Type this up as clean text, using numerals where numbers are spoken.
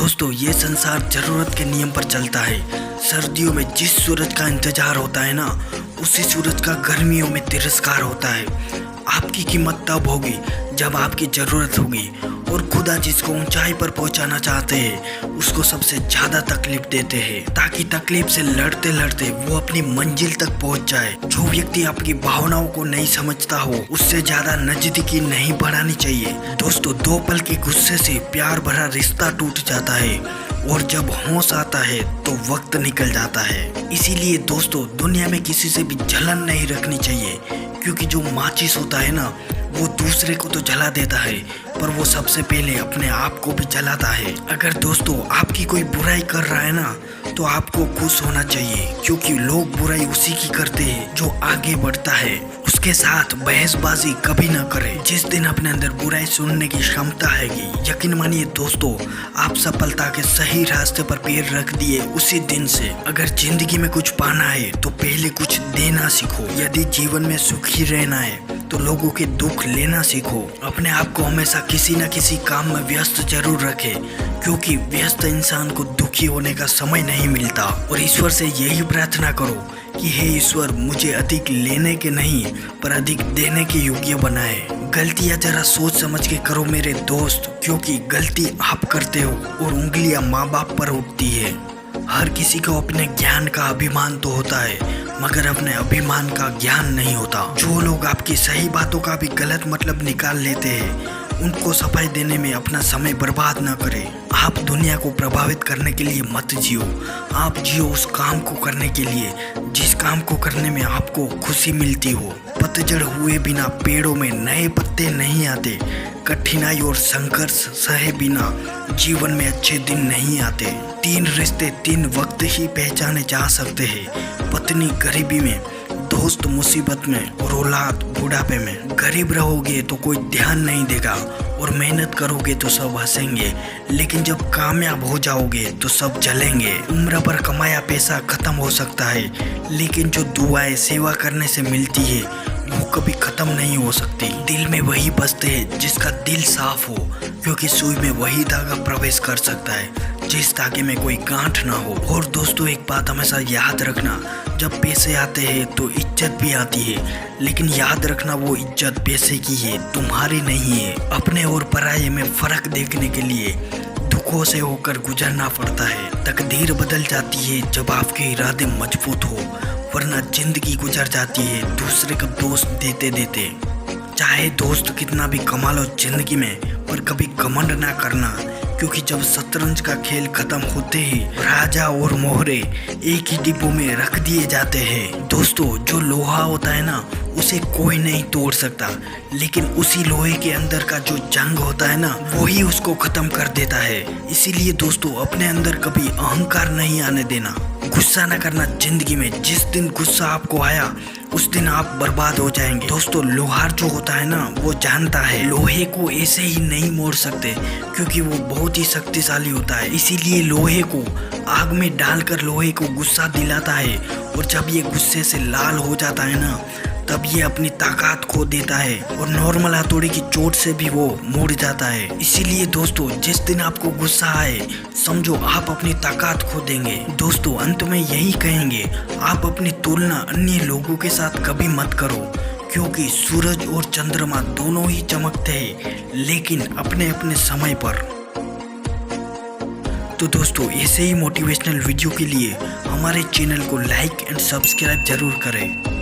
दोस्तों ये संसार जरूरत के नियम पर चलता है। सर्दियों में जिस सूरज का इंतजार होता है ना, उसी सूरज का गर्मियों में तिरस्कार होता है। आपकी कीमत तब होगी जब आपकी जरूरत होगी, और खुदा जिसको ऊंचाई पर पहुंचाना चाहते हैं उसको सबसे ज्यादा तकलीफ देते हैं, ताकि तकलीफ से लड़ते लड़ते वो अपनी मंजिल तक पहुंच जाए। जो व्यक्ति आपकी भावनाओं को नहीं समझता हो उससे ज्यादा नजदीकी नहीं बढ़ानी चाहिए। दोस्तों, दो पल के गुस्से से प्यार भरा रिश्ता टूट जाता है, और जब होश आता है तो वक्त निकल जाता है। इसीलिए दोस्तों, दुनिया में किसी से भी जलन नहीं रखनी चाहिए, क्योंकि जो माचिस होता है ना, वो दूसरे को तो जला देता है, पर वो सबसे पहले अपने आप को भी जलाता है। अगर दोस्तों आपकी कोई बुराई कर रहा है ना, तो आपको खुश होना चाहिए, क्योंकि लोग बुराई उसी की करते हैं जो आगे बढ़ता है। उसके साथ बहसबाजी कभी ना करें। जिस दिन अपने अंदर बुराई सुनने की क्षमता हैगी, यकीन मानिए दोस्तों, आप सफलता के सही रास्ते पर पैर रख दिए उसी दिन से। अगर जिंदगी में कुछ पाना है तो पहले कुछ देना सीखो। यदि जीवन में सुखी रहना है तो लोगों के दुख लेना सीखो। अपने आप को हमेशा किसी न किसी काम में व्यस्त जरूर रखें, क्योंकि व्यस्त इंसान को दुखी होने का समय नहीं मिलता। और ईश्वर से यही प्रार्थना करो कि हे ईश्वर, मुझे अधिक लेने के नहीं पर अधिक देने के योग्य बनाए। गलतियां जरा सोच समझ के करो मेरे दोस्त, क्योंकि गलती आप करते हो और उंगलियां माँ बाप पर उठती है। हर किसी को अपने ज्ञान का अभिमान तो होता है, मगर अपने अभिमान का ज्ञान नहीं होता। जो लोग आपकी सही बातों का भी गलत मतलब निकाल लेते हैं, उनको सफाई देने में अपना समय बर्बाद न करें। आप दुनिया को प्रभावित करने के लिए मत जियो, आप जियो उस काम को करने के लिए जिस काम को करने में आपको खुशी मिलती हो। पतझड़ हुए बिना पेड़ों में नए पत्ते नहीं आते। कठिनाई और संघर्ष सहे बिना जीवन में अच्छे दिन नहीं आते। 3 रिश्ते 3 वक्त ही पहचाने जा सकते हैं। पत्नी गरीबी में, दोस्त मुसीबत में, और औलाद बुढ़ापे में। गरीब रहोगे तो कोई ध्यान नहीं देगा, और मेहनत करोगे तो सब हंसेंगे, लेकिन जब कामयाब हो जाओगे तो सब जलेंगे। उम्र पर कमाया पैसा खत्म हो सकता है, लेकिन जो दुआएं सेवा करने से मिलती है वो कभी खत्म नहीं हो सकती। दिल में वही बसते हैं जिसका दिल साफ हो, क्योंकि सुई में वही धागा प्रवेश कर सकता है जिस धागे में कोई गांठ ना हो। और दोस्तों, एक बात हमेशा याद रखना, जब पैसे आते हैं तो इज्जत भी आती है, लेकिन याद रखना वो इज्जत पैसे की है, तुम्हारी नहीं है। अपने और पराये में फर्क देखने के लिए दुखों से होकर गुजरना पड़ता है। तकदीर बदल जाती है जब आपके इरादे मजबूत हो, वरना जिंदगी गुजर जाती है दूसरे को दोस्त देते देते। चाहे दोस्त कितना भी कमा लो जिंदगी में, पर कभी घमंड ना करना, क्योंकि जब शतरंज का खेल खत्म होते ही राजा और मोहरे एक ही डिब्बों में रख दिए जाते हैं। दोस्तों, जो लोहा होता है ना, उसे कोई नहीं तोड़ सकता, लेकिन उसी लोहे के अंदर का जो जंग होता है ना, वही उसको खत्म कर देता है। इसीलिए दोस्तों, अपने अंदर कभी अहंकार नहीं आने देना। गुस्सा न करना जिंदगी में। जिस दिन गुस्सा आपको आया उस दिन आप बर्बाद हो जाएंगे। दोस्तों, लोहार जो होता है ना, वो जानता है लोहे को ऐसे ही नहीं मोड़ सकते, क्योंकि वो बहुत ही शक्तिशाली होता है। इसीलिए लोहे को आग में डालकर लोहे को गुस्सा दिलाता है, और जब ये गुस्से से लाल हो जाता है ना, तब ये अपनी ताकत खो देता है, और नॉर्मल हथौड़े की चोट से भी वो मुड़ जाता है। इसीलिए दोस्तों, जिस दिन आपको गुस्सा आए, समझो आप अपनी ताकत खो देंगे। दोस्तों, अंत में यही कहेंगे, आप अपनी तुलना अन्य लोगों के साथ कभी मत करो, क्योंकि सूरज और चंद्रमा दोनों ही चमकते हैं, लेकिन अपने अपने समय पर। तो दोस्तों, ऐसे ही मोटिवेशनल वीडियो के लिए हमारे चैनल को लाइक एंड सब्सक्राइब जरूर करें।